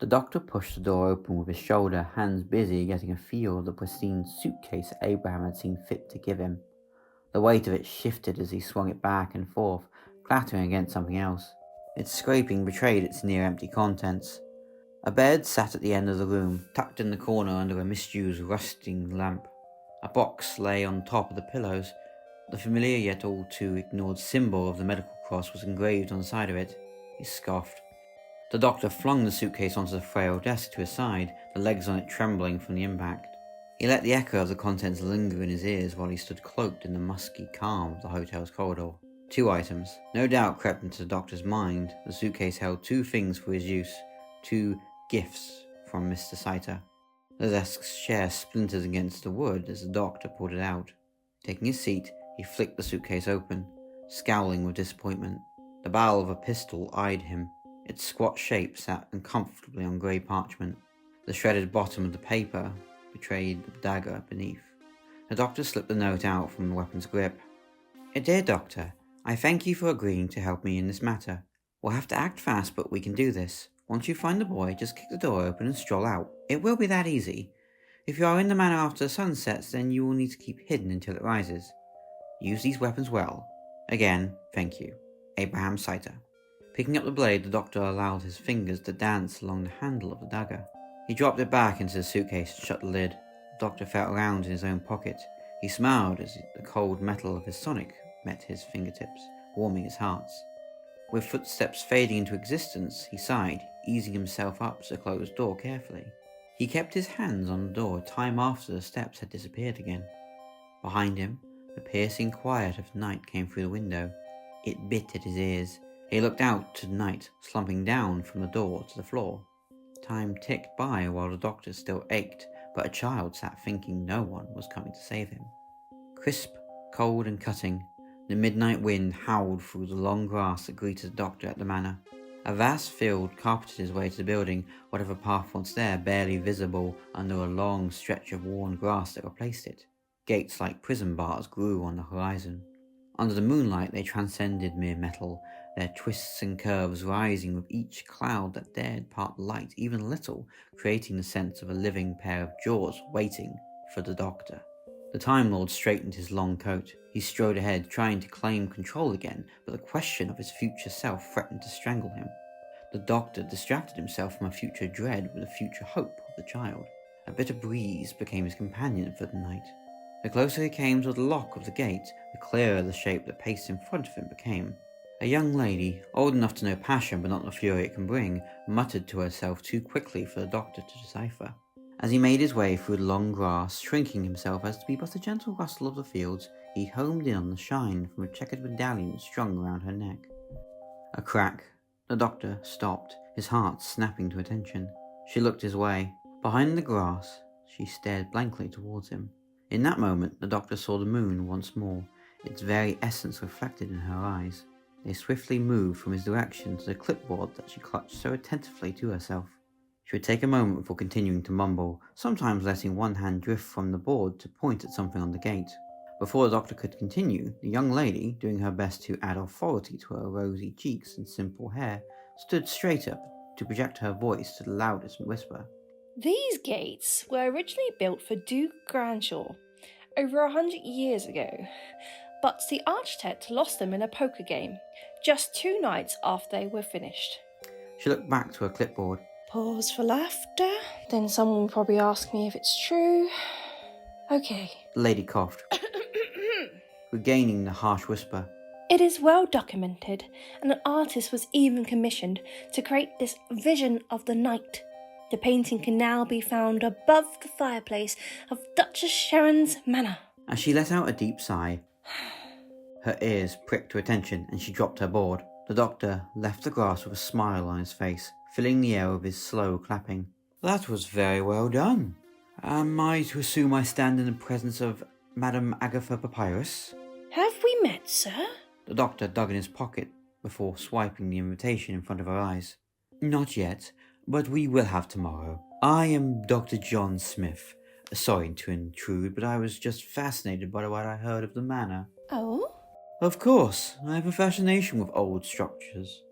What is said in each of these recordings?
The doctor pushed the door open with his shoulder, hands busy getting a feel of the pristine suitcase Abraham had seen fit to give him. The weight of it shifted as he swung it back and forth, clattering against something else. Its scraping betrayed its near-empty contents. A bed sat at the end of the room, tucked in the corner under a misused rusting lamp. A box lay on top of the pillows. The familiar yet all too ignored symbol of the medical cross was engraved on the side of it. He scoffed. The doctor flung the suitcase onto the frail desk to his side, the legs on it trembling from the impact. He let the echo of the contents linger in his ears while he stood cloaked in the musky calm of the hotel's corridor. 2 items, no doubt, crept into the doctor's mind. The suitcase held 2 things for his use, 2 gifts from Mr. Saiter. The desk's chair splintered against the wood as the doctor pulled it out. Taking his seat, he flicked the suitcase open, scowling with disappointment. The barrel of a pistol eyed him. Its squat shape sat uncomfortably on grey parchment. The shredded bottom of the paper betrayed the dagger beneath. The doctor slipped the note out from the weapon's grip. "Dear Doctor, I thank you for agreeing to help me in this matter. We'll have to act fast, but we can do this. Once you find the boy, just kick the door open and stroll out. It will be that easy. If you are in the manor after the sun sets, then you will need to keep hidden until it rises. Use these weapons well. Again, thank you. Abraham Saiter." Picking up the blade, the doctor allowed his fingers to dance along the handle of the dagger. He dropped it back into the suitcase and shut the lid. The doctor felt around in his own pocket. He smiled as the cold metal of his sonic met his fingertips, warming his heart. With footsteps fading into existence, he sighed, easing himself up to the closed door carefully. He kept his hands on the door time after the steps had disappeared again. Behind him, the piercing quiet of night came through the window. It bit at his ears. He looked out to night, slumping down from the door to the floor. Time ticked by while the doctor still ached, but a child sat thinking no one was coming to save him. Crisp, cold and cutting, the midnight wind howled through the long grass that greeted the doctor at the manor. A vast field carpeted his way to the building, whatever path was there barely visible under a long stretch of worn grass that replaced it. Gates like prison bars grew on the horizon. Under the moonlight they transcended mere metal, their twists and curves rising with each cloud that dared part the light even a little, creating the sense of a living pair of jaws waiting for the doctor. The Time Lord straightened his long coat. He strode ahead, trying to claim control again, but the question of his future self threatened to strangle him. The doctor distracted himself from a future dread with the future hope of the child. A bitter breeze became his companion for the night. The closer he came to the lock of the gate, the clearer the shape that paced in front of him became. A young lady, old enough to know passion but not the fury it can bring, muttered to herself too quickly for the doctor to decipher. As he made his way through the long grass, shrinking himself as to be but a gentle rustle of the fields, he homed in on the shine from a checkered medallion strung around her neck. A crack. The doctor stopped, his heart snapping to attention. She looked his way. Behind the grass, she stared blankly towards him. In that moment, the doctor saw the moon once more, its very essence reflected in her eyes. They swiftly moved from his direction to the clipboard that she clutched so attentively to herself. She would take a moment before continuing to mumble, sometimes letting one hand drift from the board to point at something on the gate. Before the doctor could continue, the young lady, doing her best to add authority to her rosy cheeks and simple hair, stood straight up to project her voice to the loudest whisper. These gates were originally built for Duke Granshaw over 100 years ago, but the architect lost them in a poker game just 2 nights after they were finished. She looked back to her clipboard. Pause for laughter. Then someone will probably ask me if it's true. Okay. The lady coughed, regaining the harsh whisper. It is well documented, and an artist was even commissioned to create this vision of the night. The painting can now be found above the fireplace of Duchess Sharon's manor. As she let out a deep sigh, her ears pricked to attention and she dropped her board. The doctor left the grass with a smile on his face, filling the air with his slow clapping. That was very well done. Am I to assume I stand in the presence of Madame Agatha Papyrus? Have we met, sir? The doctor dug in his pocket before swiping the invitation in front of her eyes. Not yet, but we will have tomorrow. I am Dr. John Smith. Sorry to intrude, but I was just fascinated by what I heard of the manor. Oh? Of course, I have a fascination with old structures.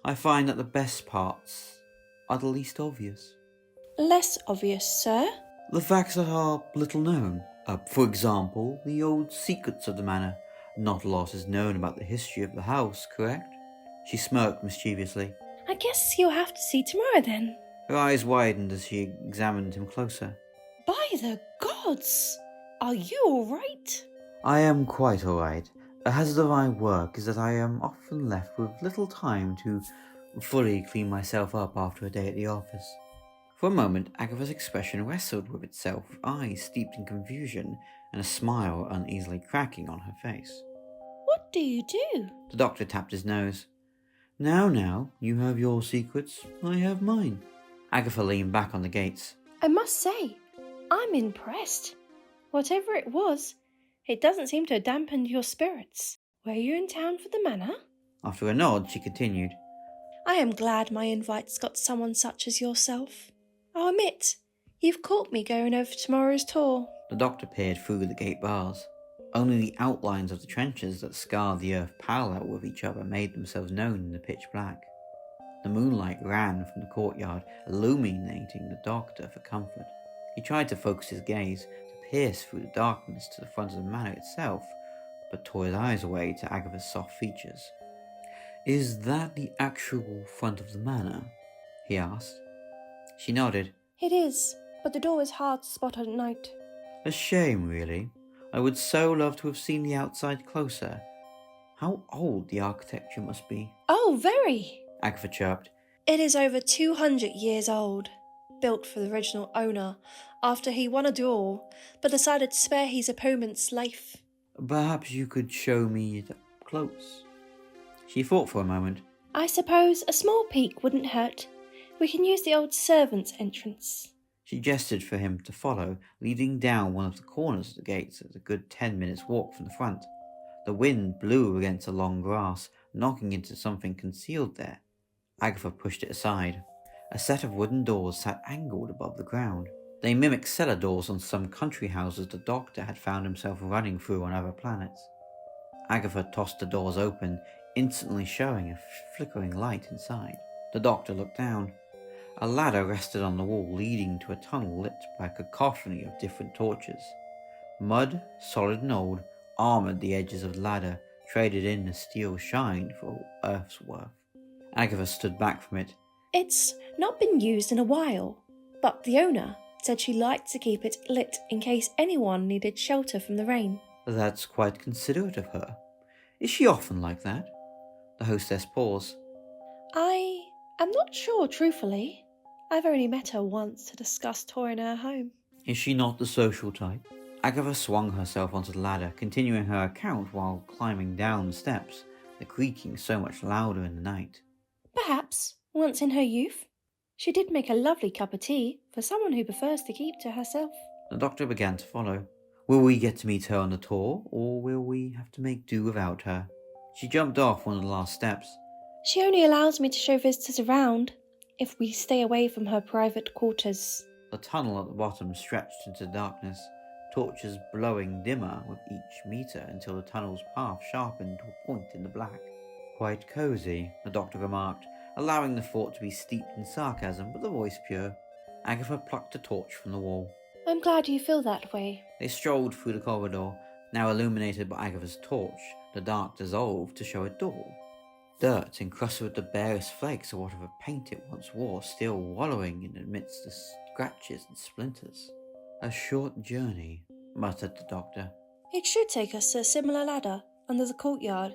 I find that the best parts are the least obvious. Less obvious, sir? The facts that are little known. For example, the old secrets of the manor. Not a lot is known about the history of the house, correct? She smirked mischievously. I guess you'll have to see tomorrow then. Her eyes widened as she examined him closer. By the gods! Are you all right? I am quite all right. A hazard of my work is that I am often left with little time to fully clean myself up after a day at the office. For a moment, Agatha's expression wrestled with itself, eyes steeped in confusion, and a smile uneasily cracking on her face. What do you do? The doctor tapped his nose. Now, you have your secrets, I have mine. Agatha leaned back on the gates. I must say, I'm impressed. Whatever it was, it doesn't seem to have dampened your spirits. Were you in town for the manor? After a nod, she continued. I am glad my invite's got someone such as yourself. I'll admit, you've caught me going over tomorrow's tour. The doctor peered through the gate bars. Only the outlines of the trenches that scarred the earth parallel with each other made themselves known in the pitch black. The moonlight ran from the courtyard, illuminating the doctor for comfort. He tried to focus his gaze, to pierce through the darkness to the front of the manor itself, but tore his eyes away to Agatha's soft features. Is that the actual front of the manor? He asked. She nodded. It is, but the door is hard to spot at night. A shame, really. I would so love to have seen the outside closer. How old the architecture must be. Oh, very! Agatha chirped. It is over 200 years old. Built for the original owner after he won a duel, but decided to spare his opponent's life. Perhaps you could show me it up close. She thought for a moment. I suppose a small peek wouldn't hurt. We can use the old servants' entrance. She gestured for him to follow, leading down one of the corners of the gates at a good 10 minutes' walk from the front. The wind blew against the long grass, knocking into something concealed there. Agatha pushed it aside. A set of wooden doors sat angled above the ground. They mimicked cellar doors on some country houses the doctor had found himself running through on other planets. Agatha tossed the doors open, instantly showing a flickering light inside. The doctor looked down. A ladder rested on the wall, leading to a tunnel lit by a cacophony of different torches. Mud, solid and old, armoured the edges of the ladder, traded in the steel shine for earth's worth. Agatha stood back from it. It's not been used in a while, but the owner said she liked to keep it lit in case anyone needed shelter from the rain. That's quite considerate of her. Is she often like that? The hostess paused. I am not sure, truthfully. I've only met her once to discuss touring her home. Is she not the social type? Agatha swung herself onto the ladder, continuing her account while climbing down the steps, the creaking so much louder in the night. Perhaps, once in her youth, she did make a lovely cup of tea for someone who prefers to keep to herself. The doctor began to follow. Will we get to meet her on the tour, or will we have to make do without her? She jumped off one of the last steps. She only allows me to show visitors around if we stay away from her private quarters. The tunnel at the bottom stretched into darkness, torches blowing dimmer with each meter until the tunnel's path sharpened to a point in the black. Quite cosy, the doctor remarked, allowing the thought to be steeped in sarcasm but the voice pure. Agatha plucked a torch from the wall. I'm glad you feel that way. They strolled through the corridor, now illuminated by Agatha's torch. The dark dissolved to show a door. Dirt encrusted with the barest flakes of whatever paint it once wore, still wallowing in amidst the scratches and splinters. A short journey, muttered the doctor. It should take us to a similar ladder under the courtyard.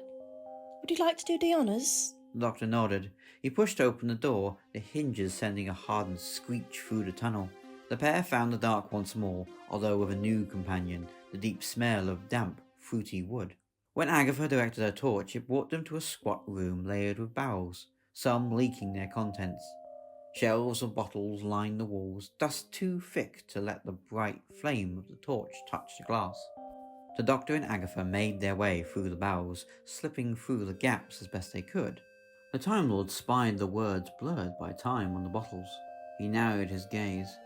Would you like to do the honours? The doctor nodded. He pushed open the door, the hinges sending a hardened screech through the tunnel. The pair found the dark once more, although with a new companion, the deep smell of damp, fruity wood. When Agatha directed her torch, it brought them to a squat room layered with barrels, some leaking their contents. Shelves of bottles lined the walls, dust too thick to let the bright flame of the torch touch the glass. The doctor and Agatha made their way through the barrels, slipping through the gaps as best they could. The Time Lord spied the words blurred by time on the bottles. He narrowed his gaze.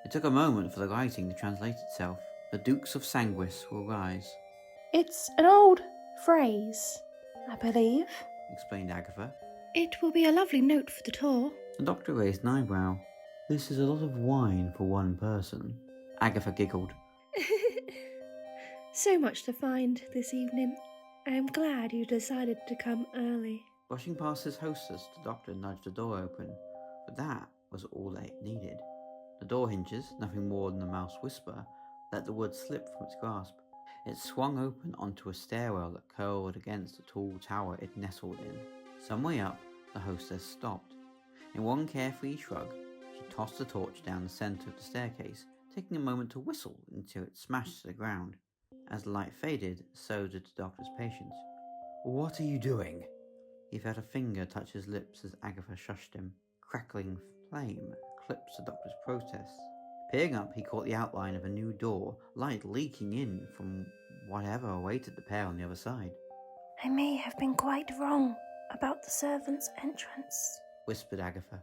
It took a moment for the writing to translate itself. The Dukes of Sanguis will rise. It's an old phrase, I believe, Explained Agatha. It will be a lovely note for the tour. The doctor raised an eyebrow. This is a lot of wine for one person. Agatha giggled. So much to find this evening. I am glad you decided to come early. Brushing past his hostess, the doctor nudged the door open, but that was all that it needed. The door hinges, nothing more than a mouse whisper, let the wood slip from its grasp. It swung open onto a stairwell that curled against the tall tower it nestled in. Some way up, the hostess stopped. In one carefree shrug, she tossed the torch down the centre of the staircase, taking a moment to whistle until it smashed to the ground. As the light faded, so did the doctor's patience. What are you doing? He felt a finger touch his lips as Agatha shushed him. Crackling flame eclipsed the doctor's protests. Peering up, he caught the outline of a new door, light leaking in from whatever awaited the pair on the other side. I may have been quite wrong about the servants' entrance, Whispered Agatha.